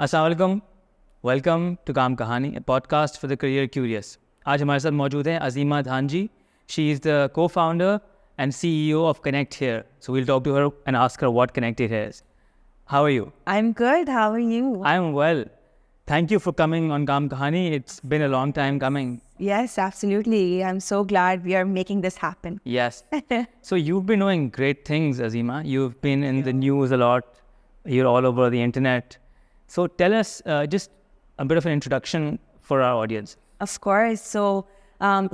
अस्सलाम वालेकुम, welcome to काम कहानी, a podcast for the career curious. आज हमारे साथ मौजूद हैं अजीमा धान जी. She is the co-founder and CEO of Connect Here. So we'll talk to her and ask her what Connect Here is. How are you? I'm good. How are you? I'm well. Thank you for coming on Kaam Kahani. It's been a long time coming. Yes, absolutely. I'm so glad we are making this happen. Yes. So you've been doing great things, Azima. You've been in the news a lot. You're all over the internet. So tell us just a bit of an introduction for our audience. Of course. So,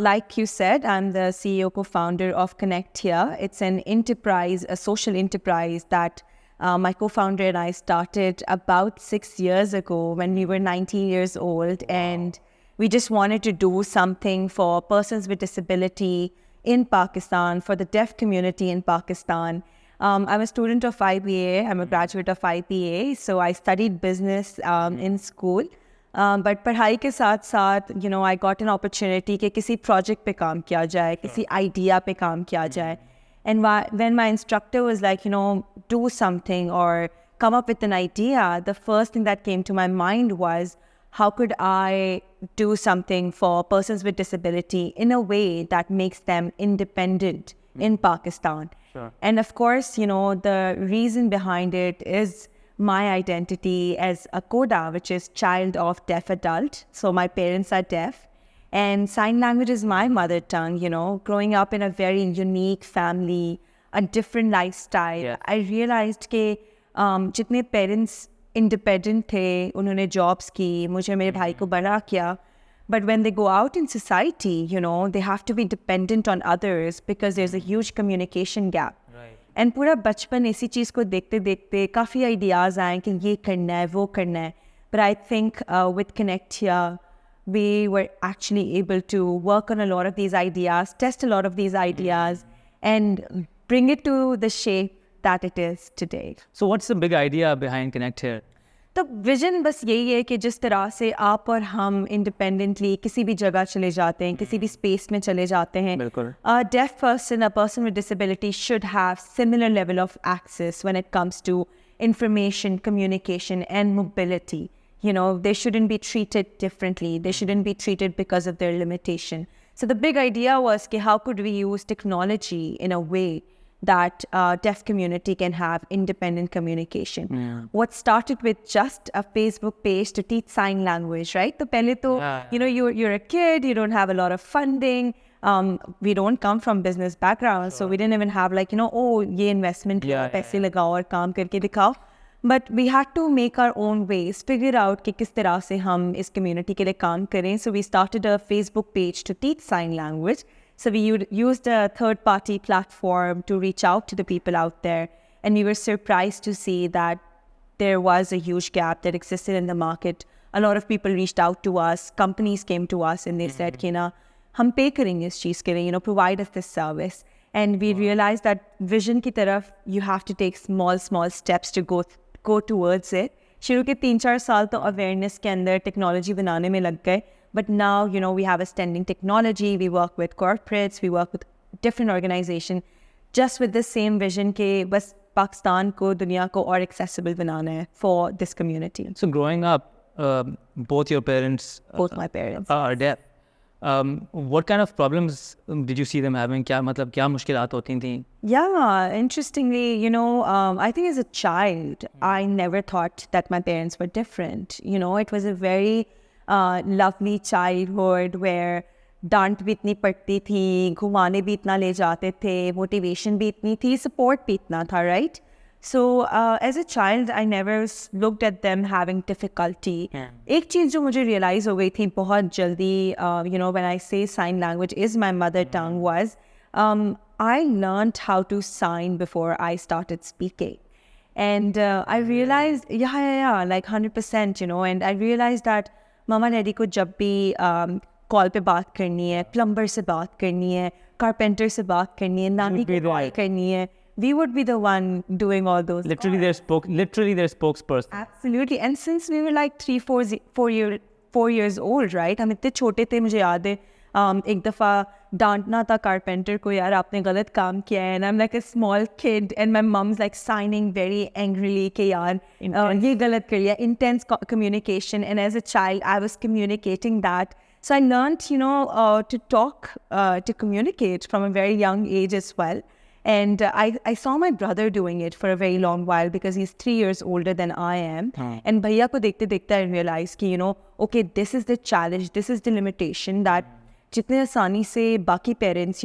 like you said, I'm the CEO co-founder of Connect Here. It's an enterprise, a social enterprise that my co-founder and I started about 6 years ago when we were 19 years old. And we just wanted to do something for persons with disability in Pakistan, for the deaf community in Pakistan. I'm a student of IPA. I'm a graduate of IPA. So I studied business in school. But पढ़ाई के साथ साथ, you know, I got an opportunity कि किसी project पे काम किया जाए, किसी idea पे काम किया जाए. And when my instructor was like, you know, do something or come up with an idea, the first thing that came to my mind was, how could I do something for persons with disability in a way that makes them independent in Pakistan? Sure. And of course, you know, the reason behind it is my identity as a CODA, which is child of deaf adult. So my parents are deaf. And sign language is my mother tongue, you know, growing up in a very unique family, a different lifestyle. Yeah. I realized कि जितने parents independent थे, उन्होंने jobs की, मुझे मेरे भाई को बड़ा किया. But when they go out in society, you know, they have to be dependent on others because there's a huge communication gap. Right. And पूरा बचपन इसी चीज़ को देखते देखते काफ़ी ideas आए कि ये करना है, वो करना है. But I think with Connect Here, we were actually able to work on a lot of these ideas, test a lot of these ideas, and bring it to the shape that it is today. So what's the big idea behind Connect Here? तो vision बस यही है कि जिस तरह से आप और हम इंडिपेंडेंटली किसी भी जगह चले जाते हैं, किसी भी स्पेस में चले जाते हैं, बिल्कुल. a deaf person, a person with disability should have similar level of access when it comes to information, communication, and mobility. You know, they shouldn't be treated differently. They shouldn't be treated because of their limitation. So the big idea was कि how could we use technology in a way that deaf community can have independent communication. Yeah. What started with just a Facebook page to teach sign language, right? तो पहले तो, you know, you're a kid, you don't have a lot of funding. We don't come from business background, so we didn't even have like, you know, oh, ये investment Yeah, पैसे लगाओ और काम करके दिखाओ. But we had to make our own ways, figure out कि किस तरह से हम इस community के लिए काम करें. So we started a Facebook page to teach sign language. So we used a third-party platform to reach out to the people out there. And we were surprised to see that there was a huge gap that existed in the market. A lot of people reached out to us. Companies came to us and they said, कि ना हम pay करेंगे इस चीज़ के लिए, you know, provide us this service. And we realized that vision की तरफ, you have to take small steps to go towards it. शुरू के 3-4 साल तो awareness के अंदर technology बनाने में लग गए. But now, you know, we have a standing technology. We work with corporates. We work with different organizations, just with the same vision कि बस पाकिस्तान को, दुनिया को और accessible बनाना है for this community. So growing up, both your parents Both my parents. are deaf. What kind of problems did you see them having? क्या मतलब क्या मुश्किलात होती थी? Yeah, interestingly, you know, I think as a child, I never thought that my parents were different. You know, it was a very lovely childhood where डांट भी इतनी पड़ती थी, घुमाने भी इतना ले जाते थे, मोटिवेशन भी इतनी थी, सपोर्ट भी इतना था, right? So as a child, I never looked at them having difficulty. एक चीज़ जो मुझे realize हो गई थी बहुत जल्दी, you know, when I say sign language is my mother tongue, was I learned how to sign before I started speaking. And I realized, yeah, like 100%, you know, and I realized that mama daddy को जब भी call पे बात करनी है, plumber से बात करनी है, कारपेंटर से बात करनी है, नानी को कॉल करनी है, we would be the one doing all those. Literally their spokesperson. Absolutely. And since we were like 4 years old, right? हम इतने छोटे थे, मुझे याद है एक दफ़ा डांटना था कारपेंटर को, यार आपने गलत काम किया है, and I'm like a small kid and my mom's like signing very angrily कि यार ये गलत कर लिया, intense communication, and as a child I was communicating that. So I learned, to talk, to communicate from a very young age as well. And I saw my brother doing it for a very long while because he's 3 years older than I am. And bhaiya ko dekhte dekhte I realized ki, okay, this is the challenge, this is the limitation that jitne asaani se baki parents,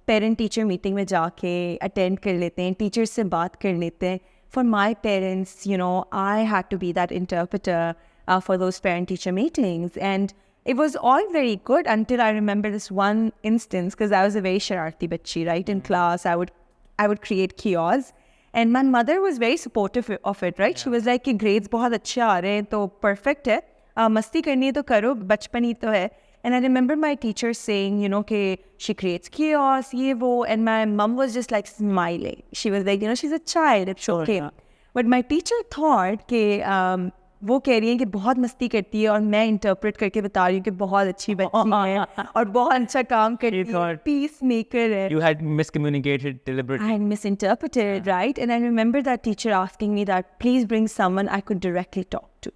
parent teacher meeting mein jaake attend kar lete hain, teachers se baat kar lete hain. For my parents, I had to be that interpreter for those parent teacher meetings. And it was all very good until I remember this one instance, because I was a very shararti bachchi, right? In class, I would create chaos. And my mother was very supportive of it, right? Yeah. She was like, कि grades बहुत अच्छे आ रहे हैं, तो perfect है. मस्ती करनी है तो करो, बचपन ही तो है. And I remember my teacher saying, कि she creates chaos, ये वो. And my mom was just like smiling. She was like, she's a child, it's okay. Yeah. But my teacher thought कि वो कह रही है कि बहुत मस्ती करती है और मैं इंटरप्रेट करके बता रही हूँ कि बहुत अच्छी बच्ची है और बहुत अच्छा काम करती है, पीस मेकर है. You had miscommunicated deliberately. I had misinterpreted, right? And I remember that teacher asking me that, please bring someone I could directly talk to.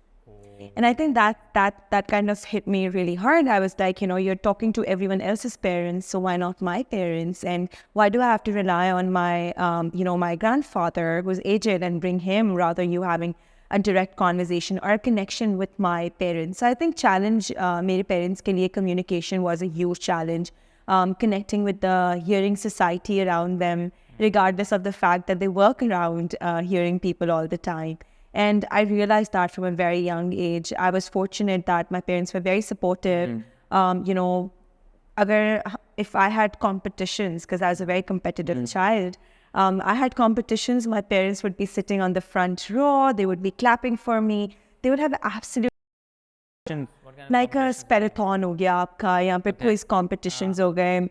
And I think that kind of hit me really hard. I was like, you're talking to everyone else's parents, so why not my parents? And why do I have to rely on my, my grandfather who's aged and bring him, rather you having a direct conversation or a connection with my parents? So I think challenge, mere parents ke liye communication was a huge challenge. Connecting with the hearing society around them, regardless of the fact that they work around hearing people all the time. And I realized that from a very young age. I was fortunate that my parents were very supportive. If I had competitions, because I was a very competitive child, I had competitions, my parents would be sitting on the front row, they would be clapping for me. They would have absolute, like a spellathon ho gaya aapka, ya pe quiz competitions ho gaye.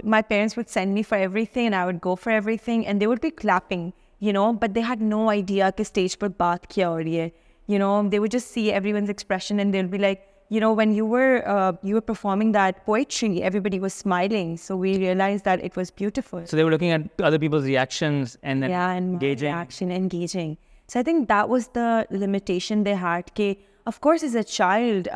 My parents would send me for everything and I would go for everything and they would be clapping, but they had no idea कि stage पर बात क्या हो रही है. They would just see everyone's expression and they'll be like, when you were performing that poetry, everybody was smiling. So we realized that it was beautiful. So they were looking at other people's reactions and then engaging. So I think that was the limitation they had. Of course, as a child,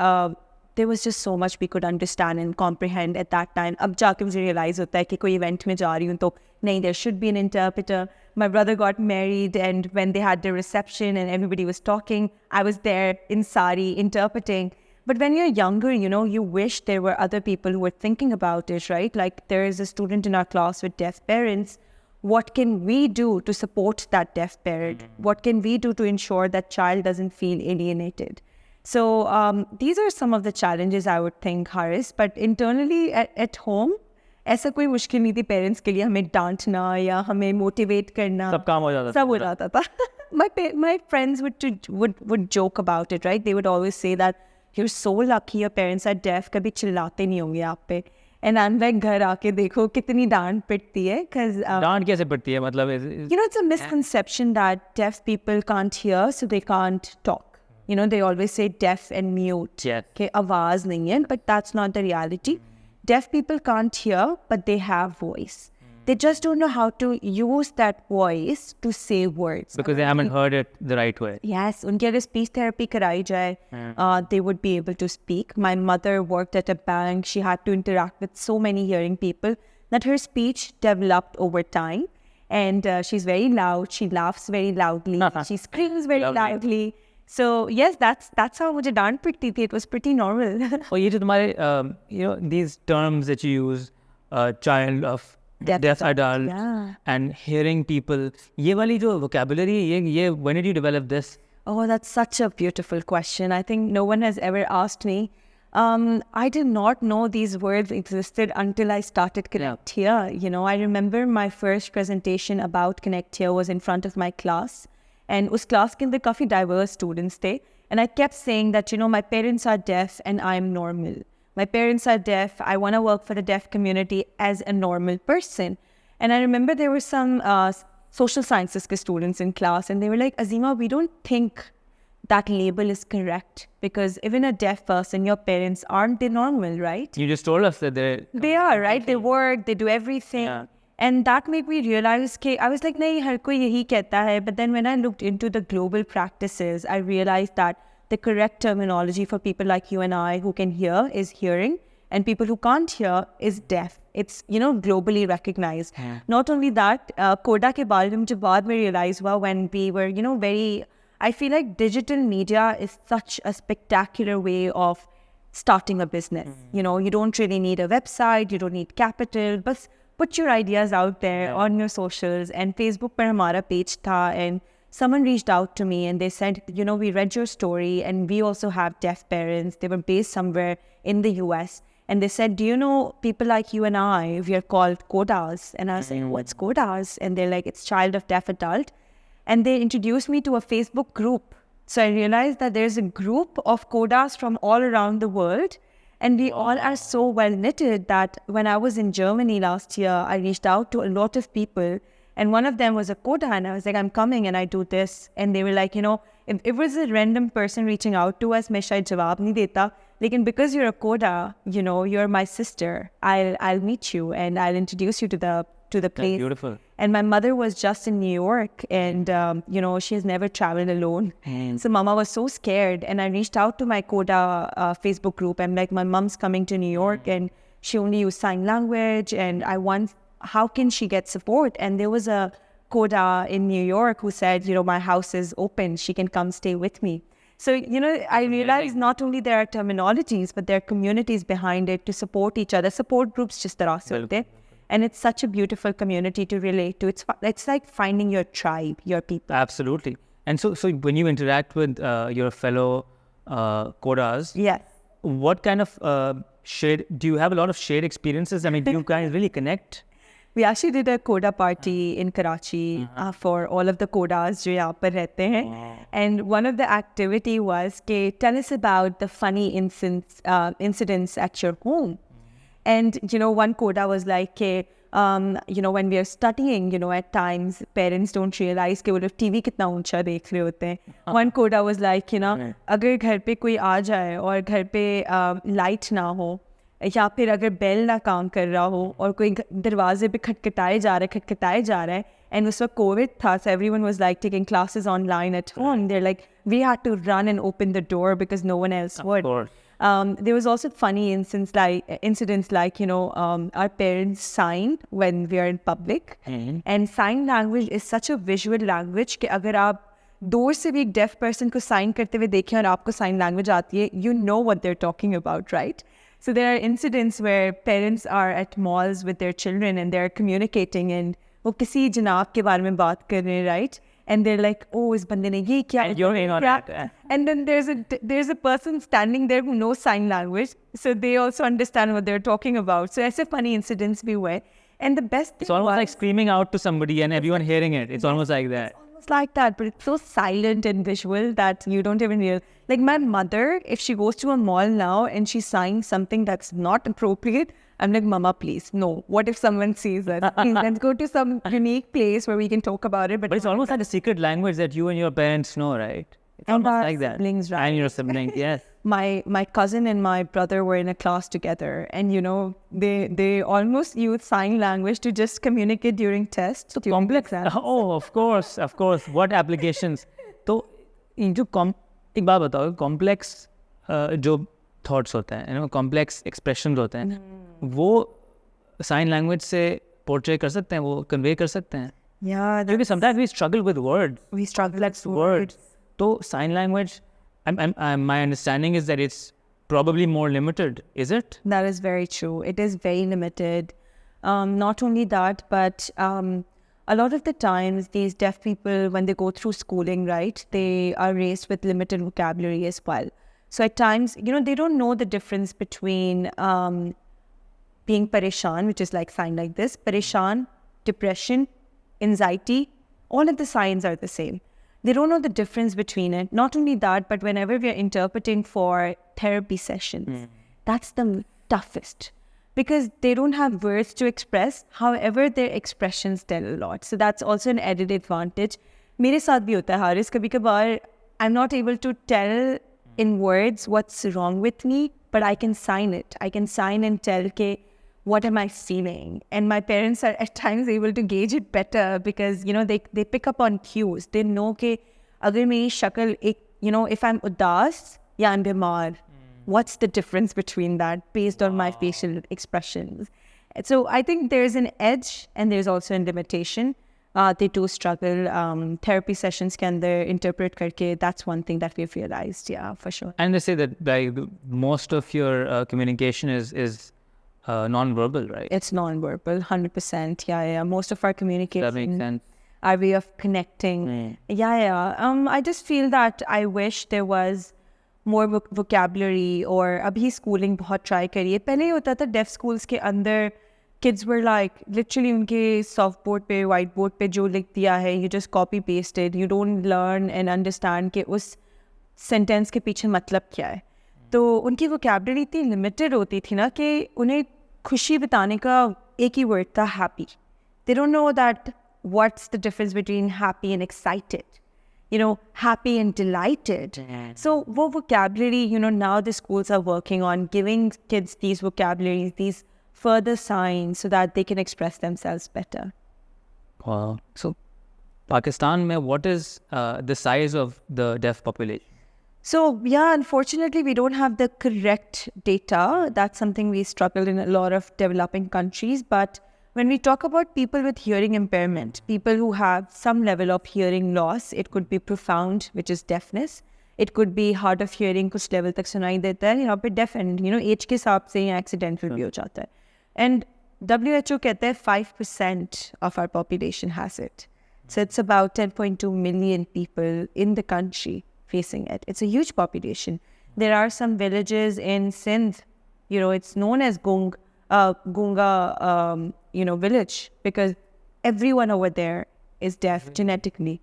there was just so much we could understand and comprehend at that time. Ab jaake mujhe realize hota hai ki koi event mein ja rahi hu to nahi, there should be an interpreter. My brother got married and when they had the reception and everybody was talking, I was there in sari interpreting. But when you're younger, you wish there were other people who were thinking about it, right? Like there is a student in our class with deaf parents. What can we do to support that deaf parent? What can we do to ensure that child doesn't feel alienated? So these are some of the challenges I would think, Haris. But internally at home, ऐसा कोई मुश्किल नहीं थी parents के लिए हमें डांटना या हमें मोटिवेट करना. सब काम हो जाता था. सब हो जाता था. My friends would joke about it, right? They would always say that you're so lucky your parents are deaf, कभी चिल्लाते नहीं होंगे आप पे. And I'm like, घर आके देखो कितनी डांट पिटती है. डांट कैसे पिटती है मतलब? It's a misconception that deaf people can't hear, so they can't talk. They always say deaf and mute. Yes. कि आवाज नहीं है, but that's not the reality. Deaf people can't hear, but they have voice. They just don't know how to use that voice to say words. Because they haven't heard it the right way. Yes, उनकी अगर speech therapy कराई जाए, they would be able to speak. My mother worked at a bank. She had to interact with so many hearing people that her speech developed over time. And she's very loud. She laughs very loudly. She screams very loudly. So yes, that's how मुझे डांट पिटती थी. It was pretty normal. और ये जो तुम्हारे these terms that you use, child of deaf adult and hearing people, ये वाली जो vocabulary, ये when did you develop this? Oh, that's such a beautiful question. I think no one has ever asked me. I did not know these words existed until I started Connect Here. I remember my first presentation about Connect Here was in front of my class. And उस class के अंदर काफ़ी diverse students थे. And I kept saying that, my parents are deaf and I'm normal. My parents are deaf. I want to work for the deaf community as a normal person. And I remember there were some social sciences students in class and they were like, Azima, we don't think that label is correct. Because even a deaf person, your parents, aren't they normal, right? You just told us that They are, right? They work, they do everything. Yeah. And that made me realize, I was like, nahi, har koi yahi kehta hai. But then when I looked into the global practices, I realized that the correct terminology for people like you and I who can hear is hearing, and people who can't hear is deaf. It's, globally recognized. Yeah. Not only that, Coda ke baare mein mujhe baad mein realize hua when we were, I feel like digital media is such a spectacular way of starting a business. You don't really need a website, you don't need capital, but put your ideas out there on your socials. And Facebook par hamara page tha, and someone reached out to me and they said, we read your story and we also have deaf parents. They were based somewhere in the US. And they said, do you know people like you and I, we are called CODAs? And I was like, what's CODAs? And they're like, it's child of deaf adult. And they introduced me to a Facebook group. So I realized that there's a group of CODAs from all around the world. And we all are so well knitted that when I was in Germany last year, I reached out to a lot of people. And one of them was a CODA. And I was like, I'm coming and I do this. And they were like, if it was a random person reaching out to us, मैं शायद जवाब नहीं देता. Lekin because you're a CODA, you're my sister. I'll meet you and I'll introduce you to the place. That's beautiful. And my mother was just in New York and, she has never traveled alone. So mama was so scared. And I reached out to my CODA Facebook group. I'm like, my mom's coming to New York and she only used sign language. And how can she get support? And there was a CODA in New York who said, my house is open. She can come stay with me. So, I realized not only there are terminologies, but there are communities behind it to support each other. Support groups just tarah se hote. And it's such a beautiful community to relate to. It's like finding your tribe, your people. Absolutely. And so when you interact with your fellow CODAs, Yes. what kind of do you have a lot of shared experiences? I mean, do you guys really connect? We actually did a CODA party in Karachi for all of the CODAs jo yahan par rehte hain. And one of the activity was, tell us about the funny incidents at your home. And, one CODA was like, when we are studying, at times parents don't realize कि वो लोग TV कितना ऊंचा देख रहे होते हैं. One CODA was like, अगर घर पे कोई आ जाए और घर पे लाइट ना हो या फिर अगर बेल ना काम कर रहा हो और कोई दरवाजे पे खटखटाए जा रहा है and उस वक्त कोविड था, so everyone was like taking classes online at home. They're like, we had to run and open the door because no one else would. Of course. There was also funny incidents like our parents sign when we are in public. And sign language is such a visual language कि अगर आप दूर से भी एक deaf person को sign करते हुए देखें और आपको sign language आती है, you know what they're talking about, right? So there are incidents where parents are at malls with their children and they're communicating and वो किसी जनाब के बारे में बात कर रहे हैं, right? And they're like, oh, इस बंदे ने ये क्या? And you're in on that. And then there's a person standing there who knows sign language, so they also understand what they're talking about. So ऐसे funny incidents भी हुए. And the best thing It's almost like screaming out to somebody and everyone hearing it. It's almost like that. Almost like that, but it's so silent and visual that you don't even realize. Like my mother, if she goes to a mall now and she signs something that's not appropriate, I'm like, Mama, please, no. What if someone sees it? Please, let's go to some unique place where we can talk about it. But it's almost like a secret language that you and your parents know, right? It's And almost our like that. siblings, right? And your siblings, yes. My cousin and my brother were in a class together, and they almost use sign language to just communicate during tests. So complex. Oh, of course. What applications? तो जो एक बात बताओ, complex जो thoughts होते हैं, complex expressions होते हैं, वो sign language से portray कर सकते हैं, वो convey कर सकते हैं. Yeah, Because sometimes we struggle with words. we struggle with Words. So sign language, my understanding is that it's probably more limited. Is it? That is very true. It is very limited. Not only that, but a lot of the times these deaf people, when they go through schooling, right, they are raised with limited vocabulary as well. So at times, they don't know the difference between being pareshan, which is like sign like this, pareshan, depression, anxiety, all of the signs are the same. They don't know the difference between it. Not only that, but whenever we are interpreting for therapy sessions, that's the toughest because they don't have words to express. However, their expressions tell a lot. So that's also an added advantage. मेरे साथ भी होता है हारिस, कभी कभार I'm not able to tell in words what's wrong with me, but I can sign it. I can sign and tell, okay, what am I feeling? And my parents are at times able to gauge it better because, they pick up on cues. They know, okay, agar meri shakal, if I'm udas, ya I'm bimar. What's the difference between that based on my facial expressions? So I think there's an edge and there's also a limitation. They do struggle. Therapy sessions can interpret karke. That's one thing that we've realized. Yeah, for sure. And they say that most of your communication is non-verbal, right? It's non-verbal, 100%. Yeah. Most of our communication. That makes sense. Our way of connecting. Yeah. I just feel that I wish there was more vocabulary or abhi schooling बहुत try करिए. पहले ये होता था deaf schools के अंदर kids were like literally उनके soft board पे white board पे जो लिख दिया है you just copy paste it. You don't learn and understand कि उस sentence के पीछे मतलब क्या है. तो उनकी vocabulary इतनी limited होती थी ना कि उन्हें खुशी बताने का एक ही word था happy. They don't know that what's the difference between happy and excited. Happy and delighted. So what vocabulary, now the schools are working on giving kids these vocabularies, these further signs so that they can express themselves better. Wow. So Pakistan, what is the size of the deaf population? So, unfortunately, we don't have the correct data. That's something we struggle in a lot of developing countries. But when we talk about people with hearing impairment, people who have some level of hearing loss, it could be profound, which is deafness. It could be hard of hearing, कुछ level तक सुनाई देता है, यहाँ पे deaf and, age के हिसाब से accidental भी हो जाता है. And WHO कहता है 5% of our population has it. So it's about 10.2 million people in the country facing it. It's a huge population. There are some villages in Sindh, it's known as Gunga, village because everyone over there is deaf genetically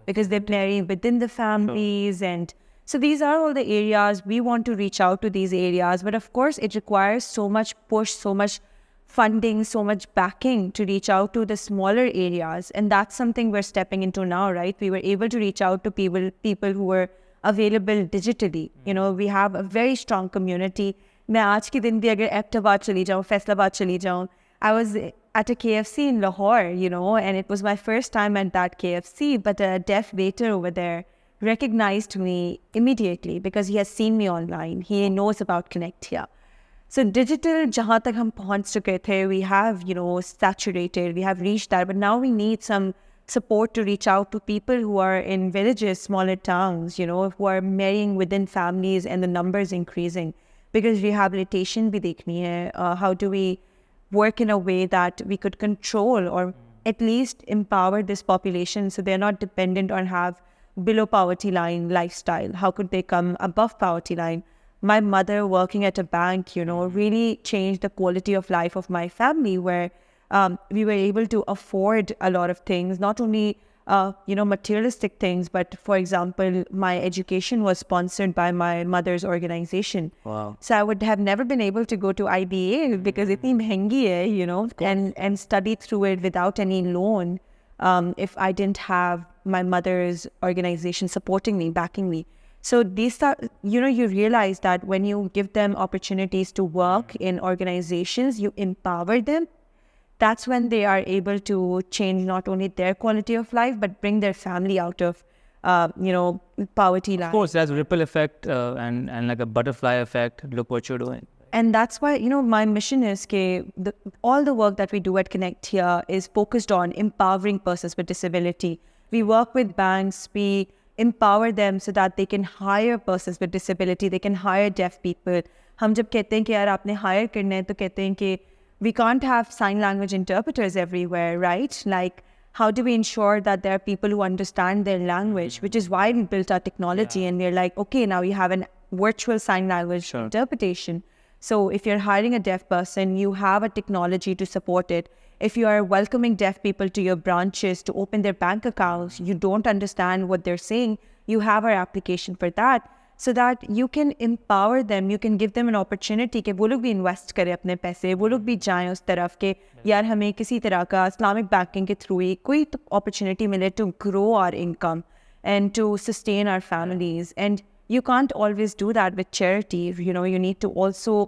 because they marry within the families. And so these are all the areas we want to reach out to these areas. But of course, it requires so much push, so much funding, so much backing to reach out to the smaller areas. And that's something we're stepping into now, right? We were able to reach out to people who were available digitally. We have a very strong community. मैं आज के दिन भी अगर एबटाबाद चली जाऊँ, फैसलाबाद चली जाऊँ, I was at a KFC in Lahore, and it was my first time at that KFC, but a deaf waiter over there recognized me immediately because he has seen me online. He knows about Connect Here. So digital, jahan tak hum pahunch chuke the, we have, saturated, we have reached that, but now we need some support to reach out to people who are in villages, smaller towns, who are marrying within families and the numbers increasing. Because rehabilitation bhi dekhni hai. How do we work in a way that we could control or at least empower this population so they're not dependent on have below poverty line lifestyle? How could they come above poverty line? My mother working at a bank, really changed the quality of life of my family where we were able to afford a lot of things, not only materialistic things, but for example, my education was sponsored by my mother's organization. Wow. So I would have never been able to go to IBA because itni mehengi hai, and study through it without any loan if I didn't have my mother's organization supporting me, backing me. So these are, you realize that when you give them opportunities to work in organizations, you empower them. That's when they are able to change not only their quality of life, but bring their family out of, poverty line. Of course, there's a ripple effect and like a butterfly effect. Look what you're doing. And that's why, my mission is all the work that we do at Connect Here is focused on empowering persons with disability. We work with banks, we empower them so that they can hire persons with disability, they can hire deaf people. हम जब कहते हैं कि यार आपने hire करना है तो कहते हैं कि we can't have sign language interpreters everywhere, right? Like, how do we ensure that there are people who understand their language, which is why we built our technology. And we're like, okay, now you have a virtual sign language interpretation. So if you're hiring a deaf person, you have a technology to support it. If you are welcoming deaf people to your branches to open their bank accounts, you don't understand what they're saying, you have our application for that. So that you can empower them, you can give them an opportunity कि वो लोग भी invest करें अपने पैसे, वो लोग भी जाएं उस तरफ के यार हमें किसी तरह का Islamic banking के through ही कोई opportunity मिले to grow our income. and to sustain our families. And you can't always do that with charity. You know, you need to also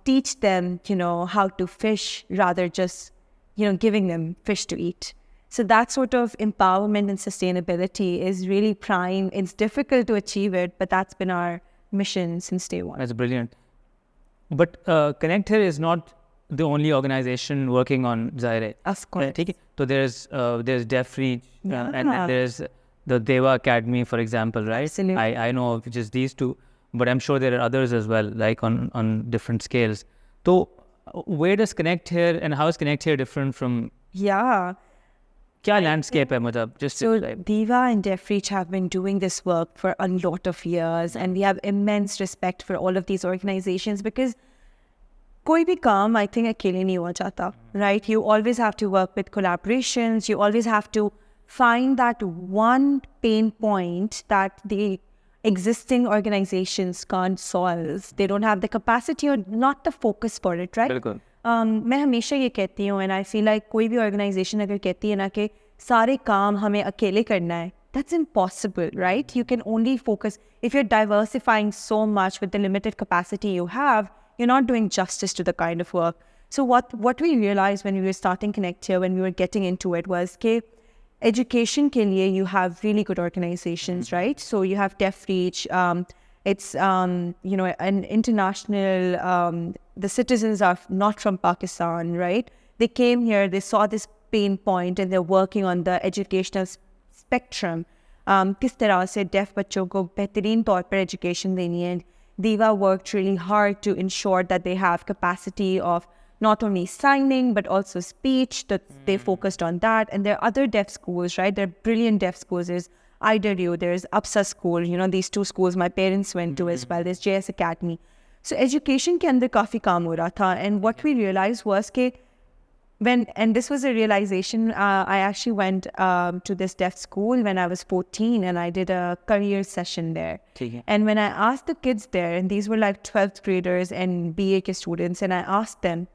teach them, you know, how to fish rather just, you know, giving them fish to eat. So that sort of empowerment and sustainability is really prime. It's difficult to achieve it, but that's been our mission since day one. That's brilliant. But Connect Here is not the only organization working on Zaire. Of course. So there's Deaf Reach and there's the Deva Academy, for example, right? Absolutely. I know of just these two, but I'm sure there are others as well, like on different scales. So where does Connect Here and how is Connect Here different from? Yeah. क्या landscape है मतलब? Just So describe. Deva and Deaf Reach have been doing this work for a lot of years, and we have immense respect for all of these organizations because कोई भी काम I think अकेले नहीं हुआ चाहता, right? You always have to work with collaborations. You always have to find that one pain point that the existing organizations can't solve. They don't have the capacity or not the focus for it, right? बिल्कुल. मैं हमेशा ये कहती हूँ, and I feel like कोई भी organization अगर कहती है ना कि सारे काम हमें अकेले करना है, that's impossible, right? You can only focus if you're diversifying so much with the limited capacity you have. You're not doing justice to the kind of work. So what we realized when we were starting Connect Here, when we were getting into it, was कि education के लिए you have really good organizations, right? So you have Deaf Reach. It's you know, an international. The citizens are not from Pakistan, right? They came here, they saw this pain point, and they're working on the educational spectrum. किस तरह से deaf बच्चों को बेहतरीन तौर पर education देनी है. Deva worked really hard to ensure that they have capacity of not only signing but also speech, that they focused on that. And there are other deaf schools, right? There are brilliant deaf schools. There's IW, there's APSA school, you know, these two schools my parents went to as well. There's JS Academy. So education के अंदर काफ़ी काम हो रहा था. And what we realized was कि and this was a realization, I actually went to this deaf school when I was 14, and I did a career session there. And when I asked the kids there, and these were like 12th graders and BA के students, and I asked them,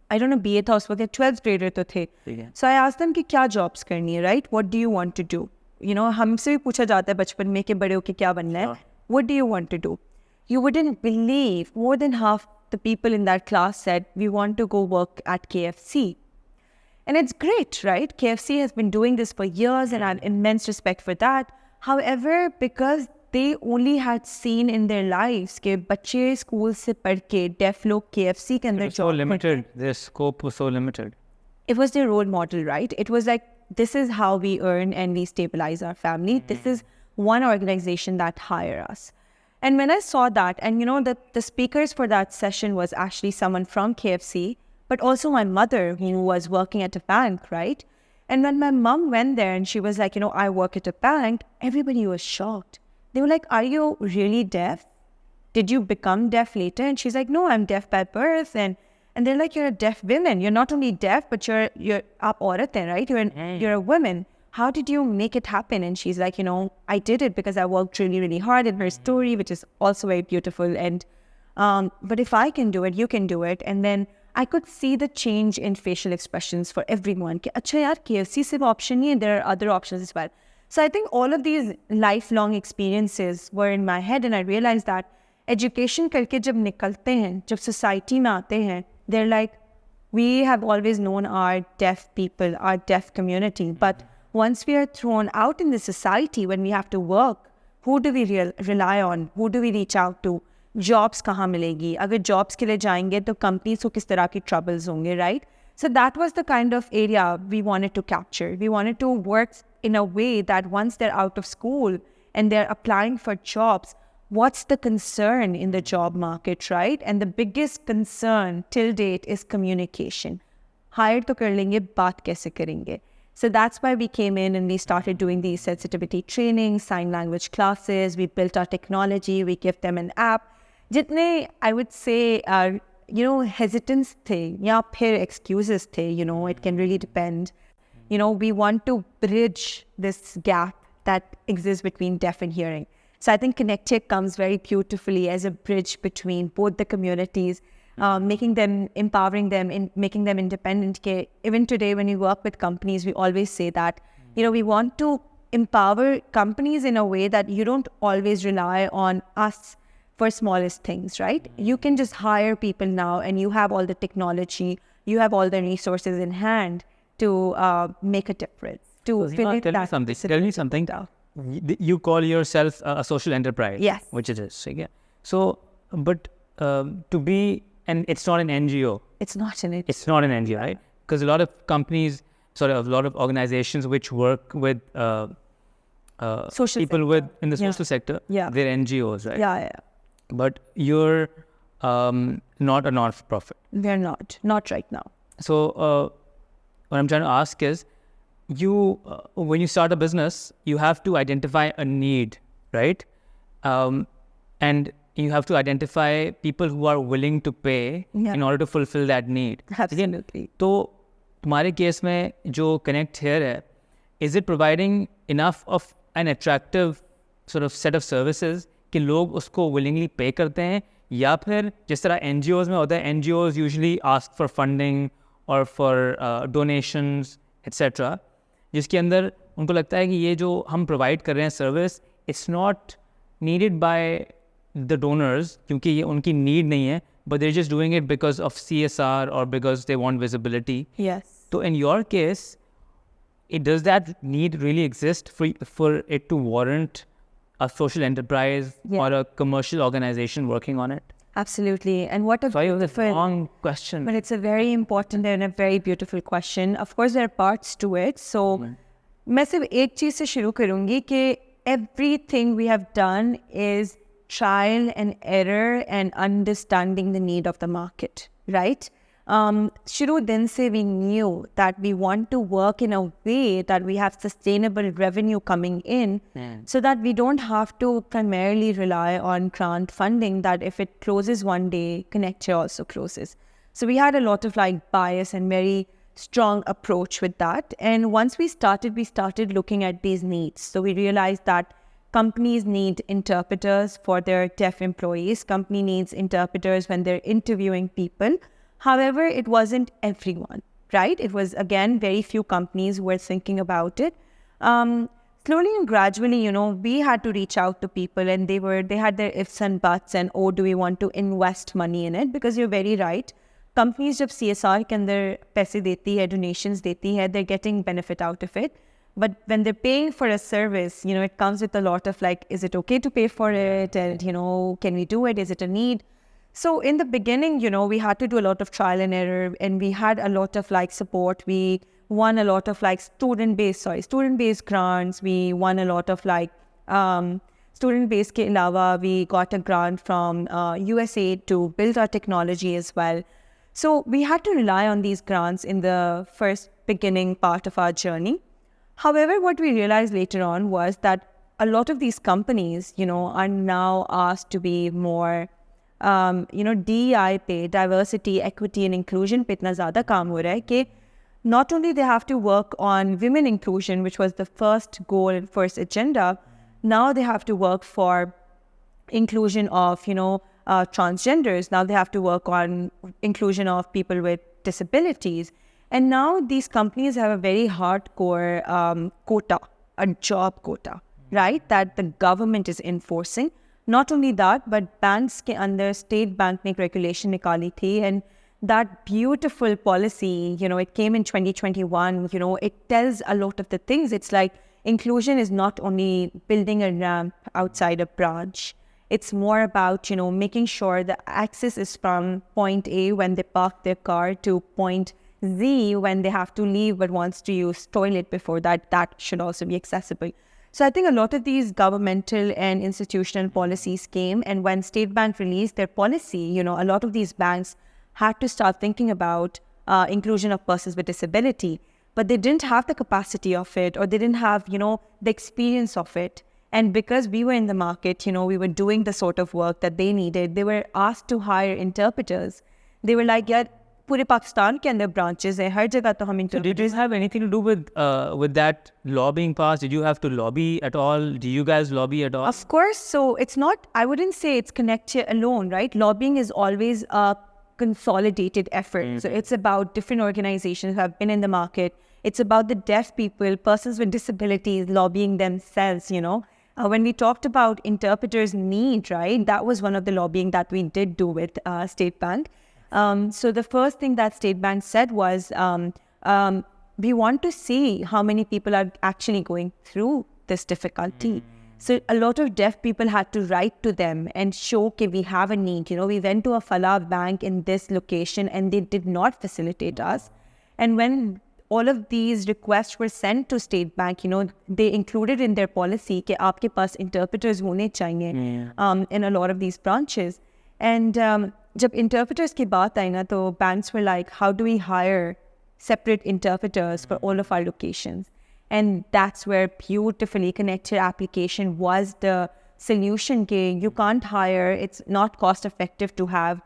I don't know, BA था उस वक्त, 12th grader तो थे. So I asked them कि क्या jobs करनी है, right? What do you want to do? You know, हमसे भी पूछा जाता है बचपन में कि बड़े होके क्या बनना है. What do you want to do? You wouldn't believe more than half the people in that class said, we want to go work at KFC. And it's great, right? KFC has been doing this for years, and I have immense respect for that. However, because they only had seen in their lives कि बच्चे school से पढ़ के deaf लोग KFC के अंदर So limited. Their scope was so limited. It was their role model, right? It was like, this is how we earn and we stabilize our family. This is one organization that hire us. And when I saw that, and you know, the speakers for that session was actually someone from KFC, but also my mother who was working at a bank, right? And when my mom went there and she was like, you know, I work at a bank, everybody was shocked. They were like, are you really deaf? Did you become deaf later? And she's like, no, I'm deaf by birth. And they're like, you're a deaf woman. You're not only deaf, but you're aap aurat hai, right? You're a woman. How did you make it happen? And she's like, you know, I did it because I worked really, really hard. In her story, which is also very beautiful. And but if I can do it, you can do it. And then I could see the change in facial expressions for everyone. Ki, Achha yaar, KFC se option nahi hai. There are other options as well. So I think all of these lifelong experiences were in my head, and I realized that education करके जब निकलते हैं, जब society में आते हैं, they're like, we have always known our deaf people, our deaf community, but once we are thrown out in the society, when we have to work, who do we rely on? Who do we reach out to? Jobs कहाँ मिलेगी? अगर jobs के लिए जाएंगे तो companies को किस तरह की troubles होंगे, right? So that was the kind of area we wanted to capture. We wanted to work in a way that once they're out of school and they're applying for jobs, what's the concern in the job market, right? And the biggest concern till date is communication. Hire to kar lenge, baat kaise karenge? So that's why we came in and we started doing these sensitivity training, sign language classes. We built our technology. We give them an app. Jitne, I would say, you know, hesitance the, ya phir excuses the, you know, it can really depend. You know, we want to bridge this gap that exists between deaf and hearing. So I think Connect Here comes very beautifully as a bridge between both the communities, making them, empowering them, and making them independent. Even today, when we work with companies, we always say that, you know, we want to empower companies in a way that you don't always rely on us for smallest things, right? You can just hire people now and you have all the technology, you have all the resources in hand to make a difference. To fill in Tell me that something. disability. Tell me something. You call yourself a social enterprise. Yes. Which it is. Yeah. So, but to be, and it's not an NGO. It's not in it. It's not an NGO, right? Because a lot of companies, a lot of organizations which work with Social people sector. in the Yeah. social sector, Yeah. they're NGOs, right? Yeah. But you're not a non-profit. We're not right now. So what I'm trying to ask is, when you start a business, you have to identify a need, right? And you have to identify people who are willing to pay in order to fulfill that need. Absolutely. तो तुम्हारे case में जो Connect Here है, is it providing enough of an attractive sort of set of services कि लोग उसको willingly pay करते हैं, या फिर जिस तरह NGOs में होता है, NGOs usually ask for funding or for donations, etc. जिसके अंदर उनको लगता है कि ये जो हम provide कर रहे हैं service, it's not needed by the donors क्योंकि ये उनकी need नहीं है, but they're just doing it because of CSR or because they want visibility. Yes. So in your case, does that need really exist for it to warrant a social enterprise or a commercial organization working on it? Absolutely. And what a Sorry, it was a beautiful- long question. But it's a very important and a very beautiful question. Of course, there are parts to it. So, मैं सिर्फ एक चीज़ से शुरू करूँगी कि everything we have done is trial and error and understanding the need of the market, right? Shuru din se we knew that we want to work in a way that we have sustainable revenue coming in so that we don't have to primarily rely on grant funding, that if it closes one day, Connect Here also closes. So we had a lot of bias and very strong approach with that. And once we started looking at these needs. So we realized that companies need interpreters for their deaf employees. Company needs interpreters when they're interviewing people. However, it wasn't everyone, right? It was, again, very few companies who were thinking about it. Slowly and gradually, we had to reach out to people, and they had their ifs and buts and, do we want to invest money in it? Because you're very right. Companies जब CSR के अंदर पैसे देती है, donations देती है, they're getting benefit out of it. But when they're paying for a service, it comes with a lot of is it okay to pay for it? And, can we do it? Is it a need? So in the beginning, we had to do a lot of trial and error, and we had a lot of support. We won a lot of student-based grants. We won a lot of student-based ke alawa, we got a grant from USAID to build our technology as well. So we had to rely on these grants in the first beginning part of our journey. However, what we realized later on was that a lot of these companies, are now asked to be more DEI पे, diversity, equity and inclusion पे इतना ज़्यादा काम हो रहा है कि not only they have to work on women inclusion, which was the first goal and first agenda, now they have to work for inclusion of, transgenders. Now they have to work on inclusion of people with disabilities. And now these companies have a very hardcore quota, a job quota, right? That the government is enforcing. Not only that, but banks ke under state bank ne ek regulation nikali thi, and that beautiful policy, it came in 2021, it tells a lot of the things. It's like inclusion is not only building a ramp outside a branch. It's more about, making sure the access is from point A when they park their car to point Z when they have to leave but wants to use toilet before that. That should also be accessible. So I think a lot of these governmental and institutional policies came, and when State Bank released their policy, a lot of these banks had to start thinking about inclusion of persons with disability, but they didn't have the capacity of it, or they didn't have, the experience of it. And because we were in the market, we were doing the sort of work that they needed, they were asked to hire interpreters. They were like, yeah, पूरे पाकिस्तान के अंदर branches है, हर जगह तो हम interpreters. So did this have anything to do with that law being passed? Did you have to lobby at all? Do you guys lobby at all? Of course. So it's not, I wouldn't say it's Connect Here alone, right? Lobbying is always a consolidated effort. So it's about different organizations who have been in the market. It's about the deaf people, persons with disabilities lobbying themselves, When we talked about interpreters' need, right, that was one of the lobbying that we did do with State Bank. So the first thing that State Bank said was, we want to see how many people are actually going through this difficulty. So a lot of deaf people had to write to them and show that we have a need. We went to a Falah bank in this location and they did not facilitate us. And when all of these requests were sent to State Bank, they included in their policy that aapke paas interpreters hone chahiye in a lot of these branches. And jab interpreters ki baat aayi na, to banks were like, how do we hire separate interpreters for all of our locations? And that's where beautifully Connect Here application was the solution. You can't hire, it's not cost effective to have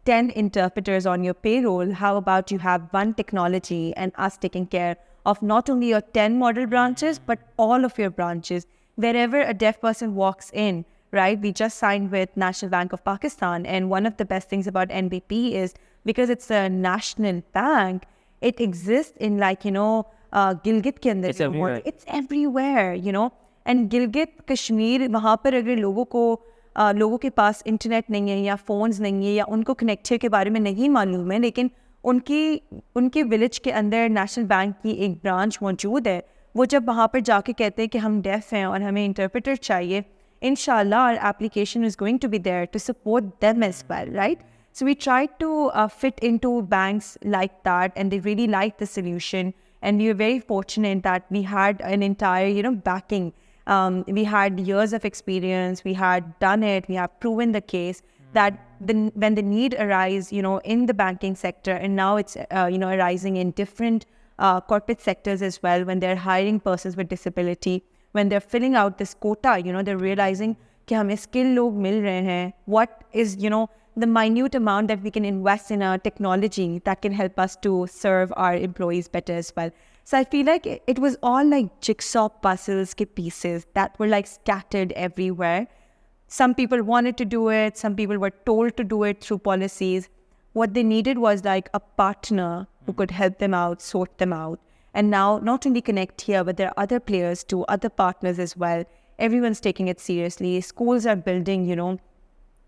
10 interpreters on your payroll. How about you have one technology and us taking care of not only your 10 model branches, but all of your branches. Wherever a deaf person walks in, right? We just signed with National Bank of Pakistan. And one of the best things about NBP is because it's a national bank, it exists in Gilgit ke andar. It's everywhere, And Gilgit, Kashmir, वहाँ पर अगर लोगों के पास internet नहीं है या phones नहीं है या उनको कनेक्ट के बारे में नहीं मालूम है, लेकिन उनके विलेज के अंदर नेशनल बैंक की एक ब्रांच मौजूद है, वो जब वहाँ पर जाके कहते हैं कि हम डेफ हैं और हमें इंटरप्रेटर चाहिए, inshallah our application is going to be there to support them as well, right? So we tried to fit into banks like that, and they really liked the solution. And we were very fortunate that we had an entire, backing. We had years of experience. We had done it. We have proven the case that when the need arises, in the banking sector, and now it's, arising in different corporate sectors as well, when they're hiring persons with disability, when they're filling out this quota, they're realizing कि हमें skilled लोग मिल रहे हैं. What is, the minute amount that we can invest in a technology that can help us to serve our employees better as well. So I feel like it was all like jigsaw puzzles ke pieces that were like scattered everywhere. Some people wanted to do it. Some people were told to do it through policies. What they needed was like a partner who could help them out, sort them out. And now not only Connect Here, but there are other players too, other partners as well. Everyone's taking it seriously. Schools are building,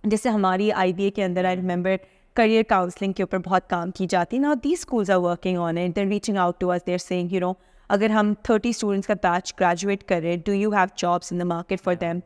जैसे हमारी IBA के अंदर I remember career counseling के ऊपर बहुत काम की जाती. Now these schools are working on it. They're reaching out to us. They're saying, अगर हम 30 students का batch graduate करें, do you have jobs in the market for them?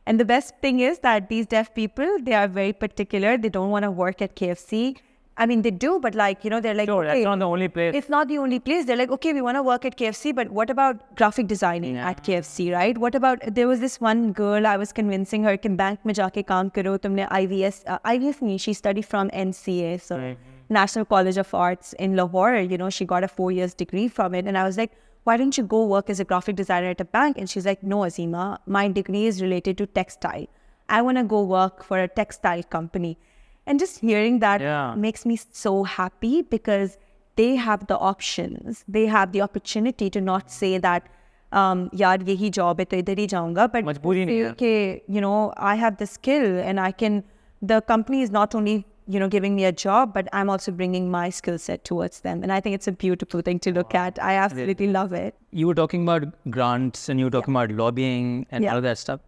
And the best thing is that these deaf people, they are very particular. They don't want to work at KFC. I mean, they do, but they're like, sure, okay, that's not the only place. It's not the only place. They're like, okay, we want to work at KFC, but what about graphic designing at KFC, right? What about, there was this one girl, I was convincing her, कि bank में जाके काम करो, तुमने IVS नहीं, she studied from NCA, so National College of Arts in Lahore, she got a 4 years degree from it. And I was like, why don't you go work as a graphic designer at a bank? And she's like, no, Azima, my degree is related to textile. I want to go work for a textile company. And just hearing that makes me so happy because they have the options. They have the opportunity to not say that, yaar yehi job hai to idhar hi jaunga, but feel ke, I have the skill and the company is not only, giving me a job, but I'm also bringing my skill set towards them. And I think it's a beautiful thing to look at. I absolutely love it. You were talking about grants and you were talking about lobbying and all of that stuff.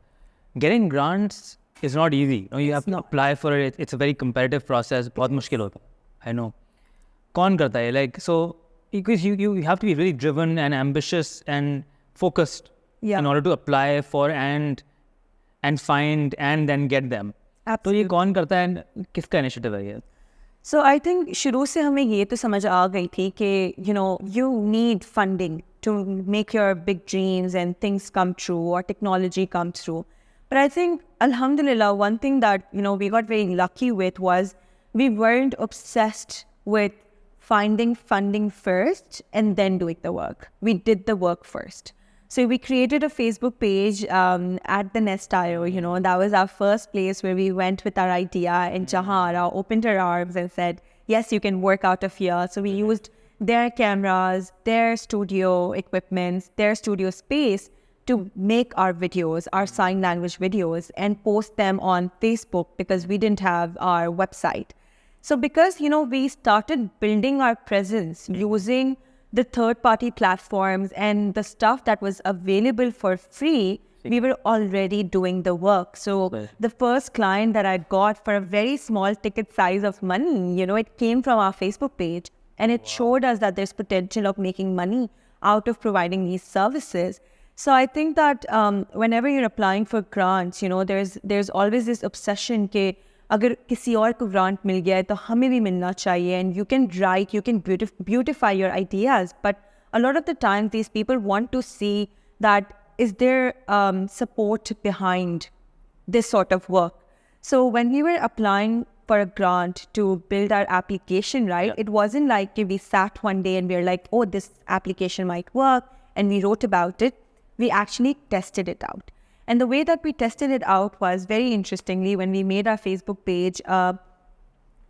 Getting grants is not easy. You have to apply for it. It's a very competitive process. बहुत मुश्किल होता है. I know. कौन करता है? Like, so, because you have to be really driven and ambitious and focused in order to apply for and find and then get them. तो ये कौन करता है? किसका initiative है ये? So I think शुरू से हमें ये तो समझ आ गई थी कि you need funding to make your big dreams and things come true or technology come through. But I think, alhamdulillah, one thing that, we got very lucky with was we weren't obsessed with finding funding first and then doing the work. We did the work first. So we created a Facebook page at the Nest.io, that was our first place where we went with our idea, and Jahara opened her arms and said, yes, you can work out of here. So we used their cameras, their studio equipments, their studio space to make our videos, our sign language videos, and post them on Facebook because we didn't have our website. So because, we started building our presence using the third-party platforms and the stuff that was available for free, we were already doing the work. So the first client that I got for a very small ticket size of money, it came from our Facebook page, and it showed us that there's potential of making money out of providing these services. So I think that whenever you're applying for grants, there's always this obsession कि अगर किसी और को grant मिल गया है तो हमें भी मिलना चाहिए, and you can write, you can beautify your ideas, but a lot of the time these people want to see that is there support behind this sort of work. So when we were applying for a grant to build our application, right, it wasn't like we sat one day and we were like, oh, this application might work, and we wrote about it. We actually tested it out. And the way that we tested it out was, very interestingly, when we made our Facebook page, a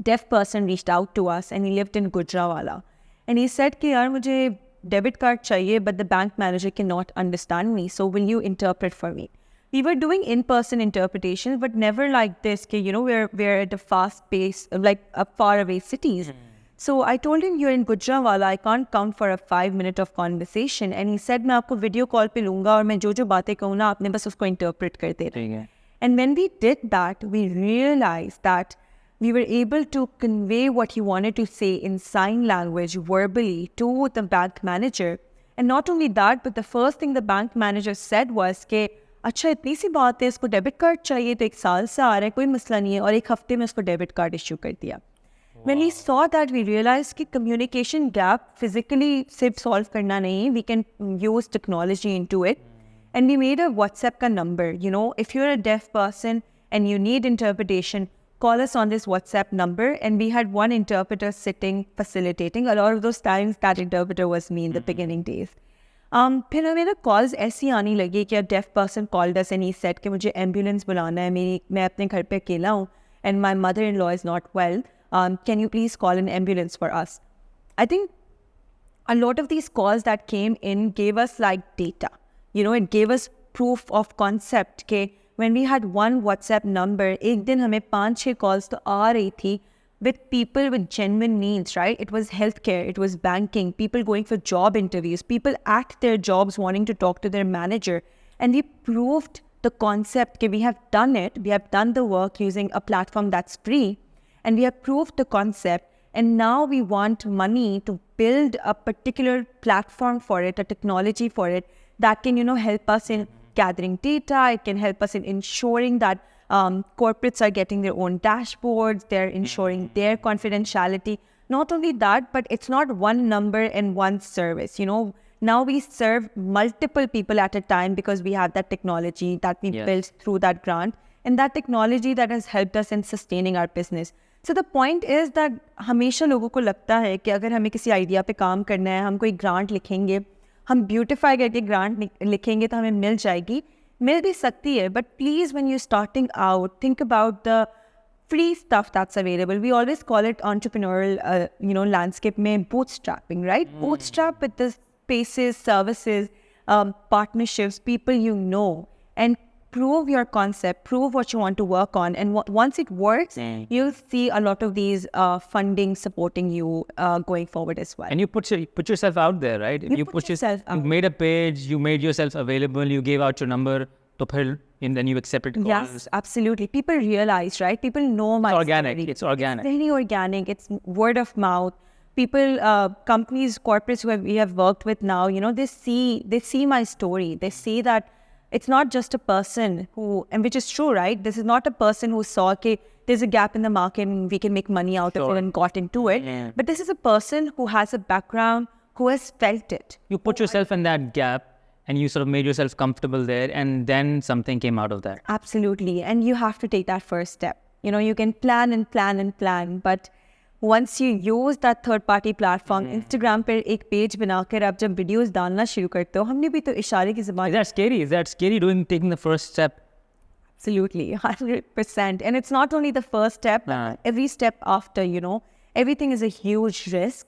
deaf person reached out to us, and he lived in Gujranwala. And he said, कि यार मुझे debit card चाहिए, but the bank manager cannot understand me. So will you interpret for me? We were doing in-person interpretations, but never like this, we're at a fast pace, like far away cities. So I told him, you're in Gujranwala, I can't come for a 5 minute of conversation. And he said, मैं आपको video call पे लूँगा और मैं जो बातें कहूँ ना, आपने बस उसको interpret करते रहे. And when we did that, we realized that we were able to convey what he wanted to say in sign language verbally to the bank manager. And not only that, but the first thing the bank manager said was कि अच्छा इतनी सी बात है, इसको debit card चाहिए तो 1 साल से आ रहा है, कोई मसला नहीं है, और 1 हफ्ते में उसको डेबिट कार्ड इश्यू कर दिया. When we saw that, we realized कि communication gap physically सिर्फ solve करना नहीं, we can use technology into it. And we made a WhatsApp ka number. If you're a deaf person and you need interpretation, call us on this WhatsApp number. And we had one interpreter sitting, facilitating. A lot of those times, that interpreter was me in the beginning days. फिर हमें ना calls ऐसी आने लगी कि a deaf person called us and he said कि मुझे ambulance बुलाना है, मैं अपने घर पे अकेला हूँ, and my mother-in-law is not well. Can you please call an ambulance for us? I think a lot of these calls that came in gave us like data. It gave us proof of concept. Okay, when we had one WhatsApp number, एक दिन हमें 5-6 calls तो आ रही थी with people with genuine needs, right? It was healthcare, it was banking, people going for job interviews, people at their jobs wanting to talk to their manager. And we proved the concept that we have done it. We have done the work using a platform that's free, and we have proved the concept. And now we want money to build a particular platform for it, a technology for it that can, help us in gathering data. It can help us in ensuring that corporates are getting their own dashboards. They're ensuring their confidentiality. Not only that, but it's not one number and one service. Now we serve multiple people at a time because we have that technology that we built through that grant, and that technology that has helped us in sustaining our business. So the point is that हमेशा लोगों को लगता है कि अगर हमें किसी idea पे काम करना है, हम कोई ग्रांट लिखेंगे, हम ब्यूटिफाई करके ग्रांट लिखेंगे तो हमें मिल जाएगी. मिल भी सकती है, but please, when you're starting out, think about the free stuff that's available. We always call it entrepreneurial, landscape में bootstrapping, right? Bootstrap with the spaces, services, partnerships, people and prove your concept, prove what you want to work on. And once it works, you'll see a lot of these funding supporting you going forward as well. And you put yourself out there, right? You put yourself out. You made a page, you made yourself available, you gave out your number, and then you accepted calls. Yes, absolutely. People realize, right? People know my organic. story. It's organic. It's very organic. It's word of mouth. People, companies, corporates who we have worked with now, they see my story. They see that it's not just a person who, and which is true, right? This is not a person who saw, okay, there's a gap in the market and we can make money out of it and got into it. Yeah. But this is a person who has a background, who has felt it. You put yourself in that gap and you sort of made yourself comfortable there, and then something came out of that. Absolutely. And you have to take that first step. You can plan and plan and plan, but once you use that third-party platform, Instagram पे एक page बनाकर आप जब videos डालना शुरू करते हो, हमने भी तो इशारे की ज़बान. Is that scary taking the first step? Absolutely, 100%. And it's not only the first step, every step after, everything is a huge risk.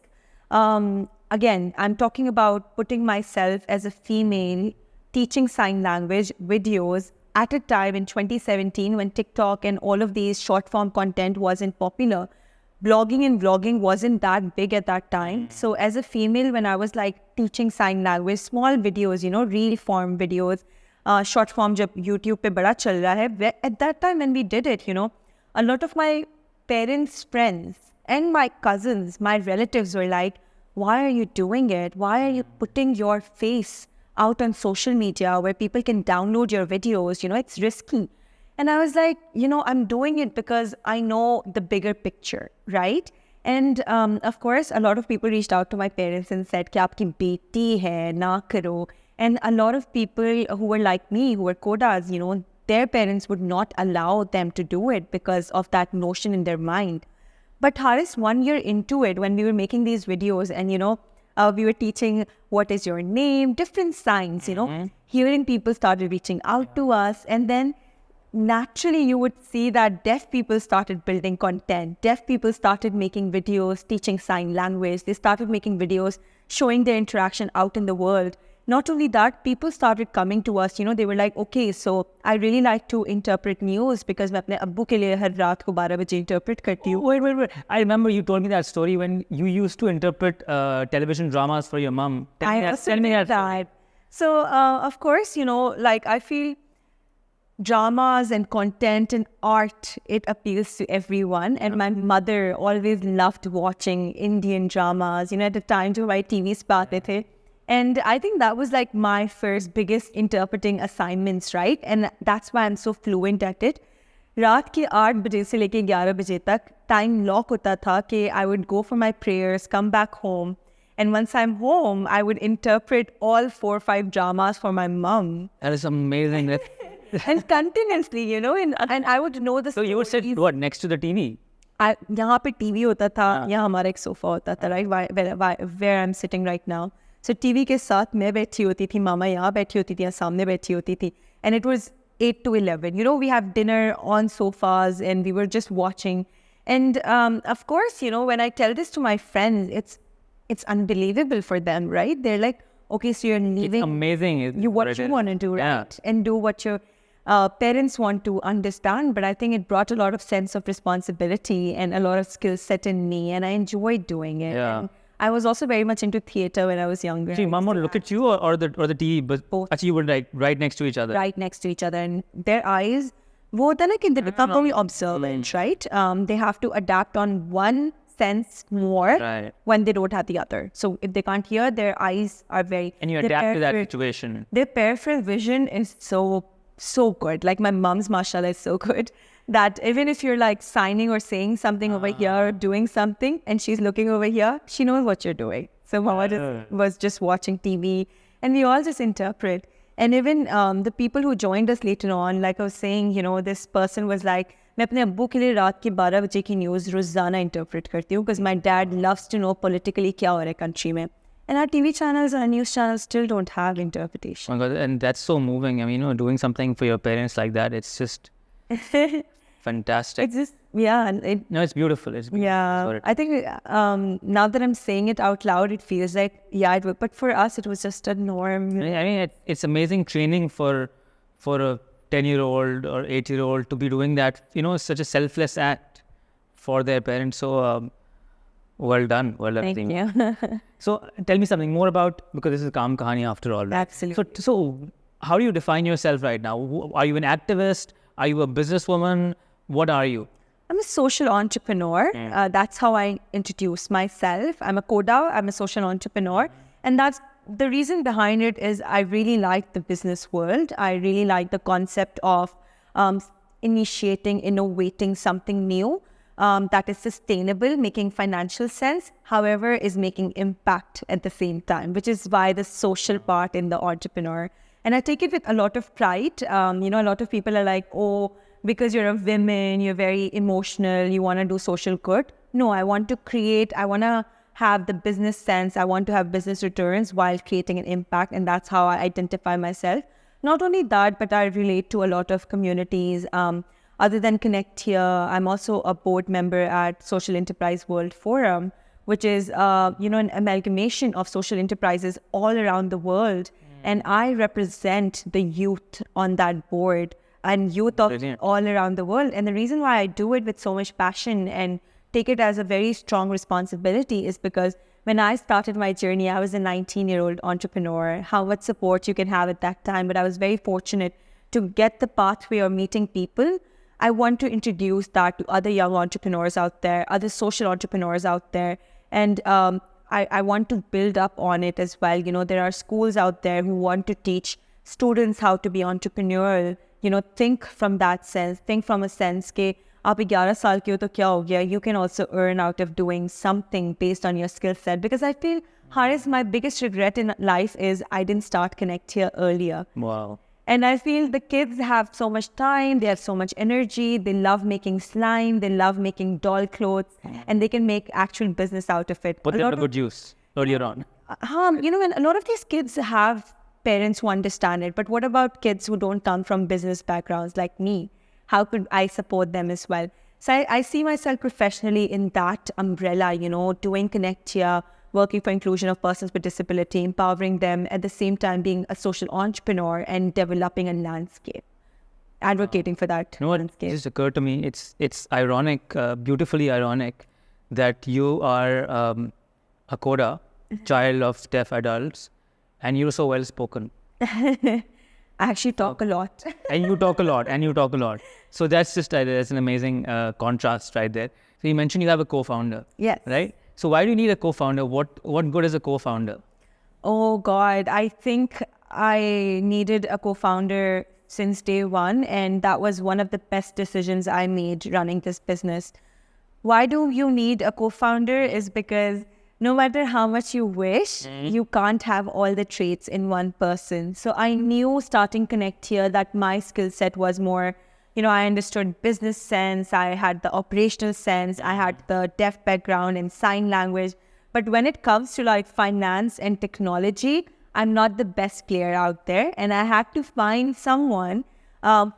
Again, I'm talking about putting myself as a female, teaching sign language videos at a time in 2017 when TikTok and all of these short-form content wasn't popular. blogging and vlogging wasn't that big at that time. So as a female, when I was like teaching sign language, small videos, reel form videos, short form jab YouTube pe bada chal raha hai, at that time when we did it, a lot of my parents' friends and my cousins, my relatives were like, why are you doing it? Why are you putting your face out on social media where people can download your videos? It's risky. And I was like, I'm doing it because I know the bigger picture, right? And of course, a lot of people reached out to my parents and said, ki aapki beti hai, na karo. And a lot of people who were like me, who were Kodas, their parents would not allow them to do it because of that notion in their mind. But Haris, 1 year into it, when we were making these videos and, we were teaching what is your name, different signs, hearing people started reaching out to us. And then naturally you would see that deaf people started building content. Deaf people started making videos, teaching sign language. They started making videos, showing their interaction out in the world. Not only that, people started coming to us, they were like, okay, so I really like to interpret news because मैं अपने अब्बू के लिए हर रात को 12 बजे interpret करती हूँ. Wait. I remember you told me that story when you used to interpret television dramas for your mom. Tell me that. So, of course, I feel dramas and content and art, it appeals to everyone. And my mother always loved watching Indian dramas, at the time जो हमारे TVs पे आते थे. And I think that was like my first biggest interpreting assignments, right? And that's why I'm so fluent at it. रात के 8 बजे से लेके 11 बजे तक time lock होता था कि I would go for my prayers, come back home. And once I'm home, I would interpret all 4 or 5 dramas for my mom. That is amazing. And continuously, and I would know the So you would sit, what, next to the TV? यहाँ पे TV होता था, यहाँ हमारा एक sofa होता था, right? Where I'm sitting right now. So TV के साथ मैं बैठी होती थी, मामा यहाँ बैठी होती थी, यहाँ सामने बैठी होती थी. And it was 8 to 11. We have dinner on sofas and we were just watching. And of course, when I tell this to my friends, it's unbelievable for them, right? They're like, okay, so you're leaving. It's amazing. What you want to do, right? Yeah. And do what your parents want to understand. But I think it brought a lot of sense of responsibility and a lot of skill set in me. And I enjoyed doing it. Yeah. And I was also very much into theater when I was younger. See, mom would look at you or the TV, but both. Actually you were like right next to each other. Right next to each other. And their eyes, वो होता है ना कि they become very observant, right? They have to adapt on one sense more Right. when they don't have the other. So if they can't hear, their eyes are very... And you adapt to that situation. Their peripheral vision is so good. Like my mom's, mashallah, is so good that even if you're like signing or saying something over here or doing something and she's looking over here, she knows what you're doing. So Mama was just watching TV and we all just interpret. And even the people who joined us later on, like I was saying, this person was like, मैं अपने अब्बू के लिए रात के 12 बजे की news रोज़ाना इंटरप्रेट करती हूँ because my dad loves to know politically क्या हो रहा है country में. And our TV channels, our news channels still don't have interpretation. Oh my God, and that's so moving. I mean, doing something for your parents like that, it's just fantastic. It's just, yeah. No, it's beautiful. It's beautiful. Yeah. I think now that I'm saying it out loud, it feels like, yeah, but for us, it was just a norm. I mean, it's amazing training for a 10-year-old or 8-year-old to be doing that, such a selfless act for their parents. So, well done. Well done. Thank you. So, tell me something more about, because this is Kaam Kahani after all. Right? Absolutely. So, how do you define yourself right now? Are you an activist? Are you a businesswoman? What are you? I'm a social entrepreneur. That's how I introduce myself. I'm a Koda. I'm a social entrepreneur. And that's the reason behind it is I really like the business world. I really like the concept of initiating, innovating something new that is sustainable, making financial sense, however, is making impact at the same time, which is why the social part in the entrepreneur. And I take it with a lot of pride. A lot of people are like, oh, because you're a woman, you're very emotional, you want to do social good. No, I want to create, I want to have the business sense, I want to have business returns while creating an impact. And that's how I identify myself. Not only that, but I relate to a lot of communities. Other than Connect Here, I'm also a board member at Social Enterprise World Forum, which is, an amalgamation of social enterprises all around the world. And I represent the youth on that board and youth of all around the world. And the reason why I do it with so much passion and take it as a very strong responsibility is because when I started my journey, I was a 19-year-old entrepreneur. How much support you can have at that time, but I was very fortunate to get the pathway of meeting people. I want to introduce that to other young entrepreneurs out there, other social entrepreneurs out there, and I want to build up on it as well. You know, there are schools out there who want to teach students how to be entrepreneurial. You know, think from that sense, think from a sense ke aap 11 saal ke ho to kya ho gaya? You can also earn out of doing something based on your skill set. Because I feel, Haris, my biggest regret in life is I didn't start Connect Here earlier. Wow. And I feel the kids have so much time, they have so much energy, they love making slime, they love making doll clothes, and they can make actual business out of it. Put them to good use earlier on. You know, and a lot of these kids have parents who understand it, but what about kids who don't come from business backgrounds like me? How could I support them as well? So I see myself professionally in that umbrella, you know, doing Connect Here, working for inclusion of persons with disability, empowering them, at the same time being a social entrepreneur and developing a landscape, advocating for that You know what landscape. just occurred to me? It's ironic, beautifully ironic, that you are a coda, child of deaf adults, and you're so well spoken. I actually talk a lot. And you talk a lot. So that's that's an amazing contrast right there. So you mentioned you have a co-founder. Yes. Right? So why do you need a co-founder? What good is a co-founder? Oh God, I think I needed a co-founder since day one, and that was one of the best decisions I made running this business. Why do you need a co-founder is because no matter how much you wish, you can't have all the traits in one person. So I knew starting Connect Here that my skill set was more, you know, I understood business sense, I had the operational sense, I had the deaf background and sign language. But when it comes to like finance and technology, I'm not the best player out there. And I had to find someone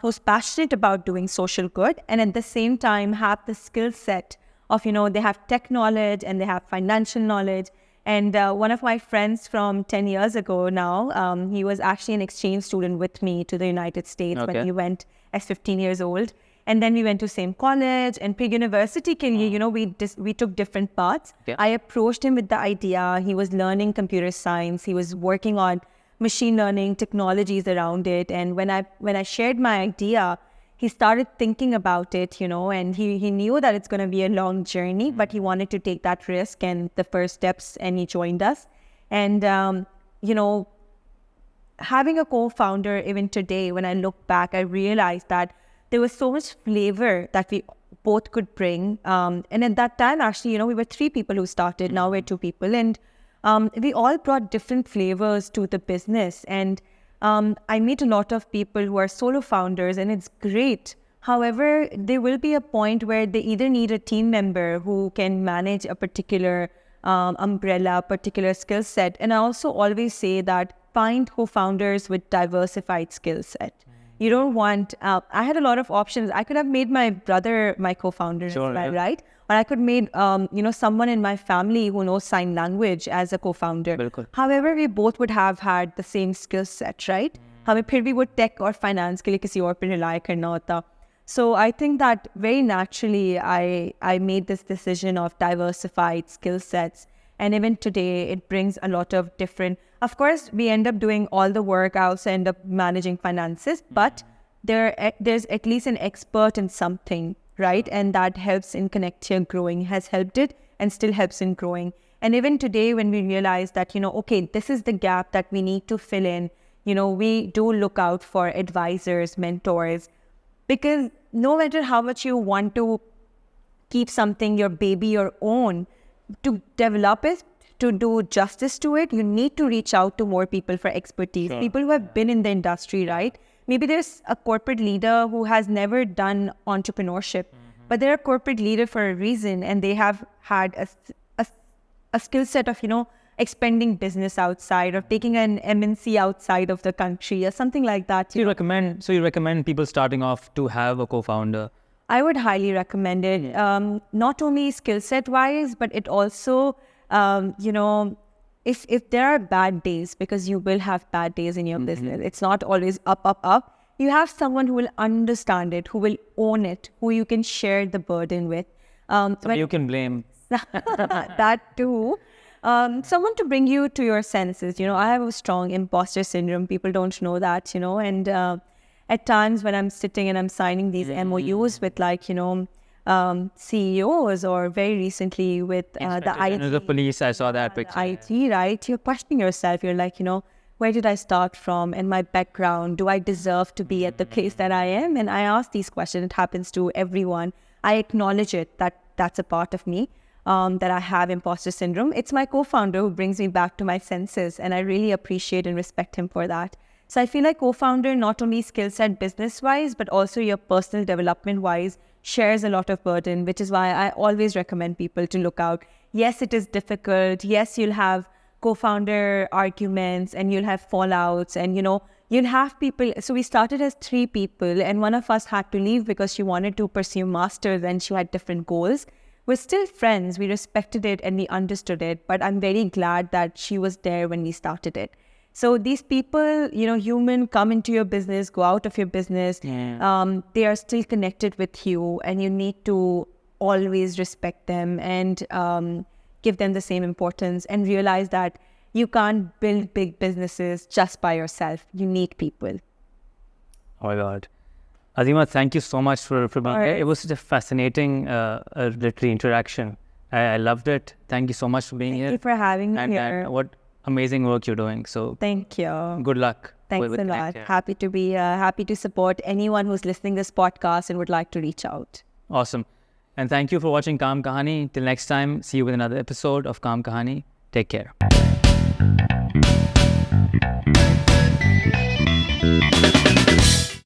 who's passionate about doing social good and at the same time have the skill set of, you know, they have tech knowledge and they have financial knowledge. And one of my friends from 10 years ago now, he was actually an exchange student with me to the United States when he went as 15 years old. And then we went to same college and pre-university, you know, we took different paths. Yeah. I approached him with the idea. He was learning computer science. He was working on machine learning technologies around it. And when I shared my idea, he started thinking about it, you know, and he knew that it's going to be a long journey, but he wanted to take that risk and the first steps, and he joined us. And, you know, having a co-founder, even today, when I look back, I realized that there was so much flavor that we both could bring. And at that time, actually, you know, we were 3 people who started. Now we're 2 people. And we all brought different flavors to the business. And I meet a lot of people who are solo founders, and it's great. However, there will be a point where they either need a team member who can manage a particular umbrella, particular skill set. And I also always say that find co-founders with diversified skill set. You don't want, I had a lot of options. I could have made my brother my co-founder as well, right? Or I could made, you know, someone in my family who knows sign language as a co-founder. Bilkul. However, we both would have had the same skill set, right? हमें फिर भी वो tech और finance के लिए किसी और पे rely करना होता. So I think that very naturally, I made this decision of diversified skill sets. And even today, it brings a lot of different... Of course, we end up doing all the work. I also end up managing finances. But there's at least an expert in something, right? And that helps in Connect Here growing, has helped it and still helps in growing. And even today, when we realize that, you know, okay, this is the gap that we need to fill in, you know, we do look out for advisors, mentors, because no matter how much you want to keep something, your baby, your own, to develop it, to do justice to it, you need to reach out to more people for expertise. Sure. People who have been in the industry, right? Maybe there's a corporate leader who has never done entrepreneurship, but they're a corporate leader for a reason, and they have had a skill set of, you know, expanding business outside, or taking an MNC outside of the country, or something like that. So you recommend people starting off to have a co-founder? I would highly recommend it. Not only skill set wise, but it also, you know, if there are bad days, because you will have bad days in your business, it's not always up. You have someone who will understand it, who will own it, who you can share the burden with. Somebody you can blame. That too. Someone to bring you to your senses. I have a strong imposter syndrome. People don't know that, and at times when I'm sitting and I'm signing these MOUs with CEOs, or very recently with the IT. The police, I saw that picture. IT, right? You're questioning yourself. You're like, where did I start from, and my background? Do I deserve to be at the place that I am? And I ask these questions. It happens to everyone. I acknowledge it, that's a part of me, that I have imposter syndrome. It's my co-founder who brings me back to my senses, and I really appreciate and respect him for that. So I feel like co-founder, not only skill set business-wise, but also your personal development-wise, shares a lot of burden, which is why I always recommend people to look out. Yes, it is difficult. Yes, you'll have co-founder arguments and you'll have fallouts, and you'll have people. So we started as 3 people, and one of us had to leave because she wanted to pursue masters and she had different goals. We're still friends. We respected it and we understood it, but I'm very glad that she was there when we started it. So these people, human, come into your business, go out of your business. Yeah. They are still connected with you, and you need to always respect them and give them the same importance, and realize that you can't build big businesses just by yourself. You need people. Oh my God. Azima, thank you so much for being here. Right. It was such a fascinating literary interaction. I loved it. Thank you so much for being here. Thank you for having me and here. what amazing work you're doing. So Thank you. good luck. Thanks with a lot. Connect Here. Happy to support anyone who's listening to this podcast and would like to reach out. Awesome. And thank you for watching Kaam Kahani. Till next time, see you with another episode of Kaam Kahani. Take care.